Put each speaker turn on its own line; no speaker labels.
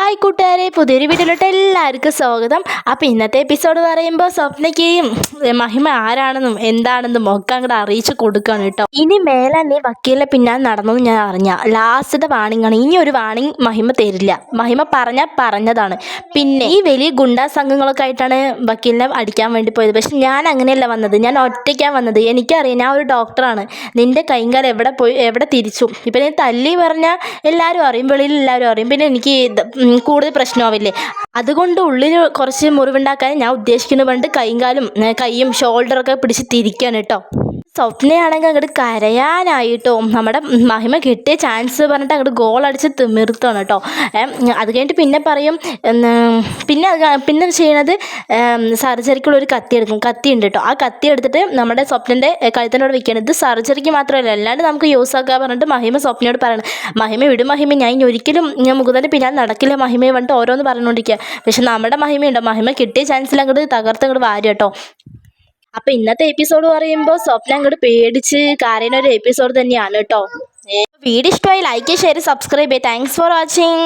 Hi കൂട്ടുകാരെ, പുതിയൊരു വീഡിയോയിലോട്ട് എല്ലാവർക്കും സ്വാഗതം. അപ്പോൾ ഇന്നത്തെ എപ്പിസോഡ് പറയുമ്പോൾ സ്വപ്നയ്ക്ക് മഹിമ ആരാണെന്നും എന്താണെന്നും ഒക്കെ അങ്ങോട്ട് അറിയിച്ച് കൊടുക്കുകയാണ് കേട്ടോ. ഇനി മേലെ നീ വക്കീലിനെ പിന്നാലെ നടന്നെന്ന് ഞാൻ അറിഞ്ഞ ലാസ്റ്റത്തെ വാണിംഗ് ആണ്. ഇനി ഒരു വാണിംഗ് മഹിമ തരില്ല. മഹിമ പറഞ്ഞതാണ്. പിന്നെ ഈ വലിയ ഗുണ്ടാ സംഘങ്ങളൊക്കെ ആയിട്ടാണ് വക്കീലിനെ അടിക്കാൻ വേണ്ടി പോയത്. പക്ഷെ ഞാൻ അങ്ങനെയല്ല വന്നത്, ഞാൻ ഒറ്റയ്ക്കാണ് വന്നത്. എനിക്കറിയാം, ഞാൻ ഒരു ഡോക്ടറാണ്. നിൻ്റെ കൈകാലം എവിടെ തിരിച്ചു. ഇപ്പം നീ തല്ലി പറഞ്ഞാൽ എല്ലാവരും അറിയും, വെളിയിൽ എല്ലാവരും അറിയും. പിന്നെ എനിക്ക് കൂടുതൽ പ്രശ്നമാവില്ലേ. അതുകൊണ്ട് ഉള്ളിൽ കുറച്ച് മുറിവുണ്ടാക്കാൻ ഞാൻ ഉദ്ദേശിക്കുന്നത് കൊണ്ട് കൈയും ഷോൾഡറൊക്കെ പിടിച്ച് തിരിക്കുകയാണ് കേട്ടോ. സ്വപ്നയാണെങ്കിൽ അങ്ങോട്ട് കരയാനായിട്ടോ. നമ്മുടെ മഹിമ കിട്ടിയ ചാൻസ് പറഞ്ഞിട്ട് അങ്ങോട്ട് ഗോൾ അടിച്ച് തിമിർത്താണ് കേട്ടോ. അത് കഴിഞ്ഞിട്ട് പിന്നെ പറയും, പിന്നെ ചെയ്യണത് സർജറിക്കുള്ള ഒരു കത്തി ഉണ്ട് കേട്ടോ. ആ കത്തി എടുത്തിട്ട് നമ്മുടെ സ്വപ്നൻ്റെ കഴുത്തിനോട് വെക്കുകയാണ്. ഇത് സർജറിക്ക് മാത്രമല്ല, അല്ലാണ്ട് നമുക്ക് യൂസ് ആക്കുക പറഞ്ഞിട്ട് മഹിമ സ്വപ്നയോട് പറയണം. മഹിമ വിടും മഹിമ, ഞാൻ ഇനി ഒരിക്കലും മുകുന്ദൻ്റെ പിന്നാലെ നടക്കില്ല മഹിമയെ പറഞ്ഞിട്ട് ഓരോന്ന് പറഞ്ഞുകൊണ്ടിരിക്കുക. പക്ഷെ നമ്മുടെ മഹിമയുണ്ടോ, മഹിമ കിട്ടിയ ചാൻസിൽ അങ്ങോട്ട് തകർത്ത് വാരി കേട്ടോ. അപ്പൊ ഇന്നത്തെ എപ്പിസോഡ് പറയുമ്പോൾ സ്വപ്നം അങ്ങോട്ട് പേടിച്ച് കരയുന്ന ഒരു എപ്പിസോഡ് തന്നെയാണ് കേട്ടോ. വീഡിയോ ഇഷ്ടമായി like, share, subscribe. Thanks for watching.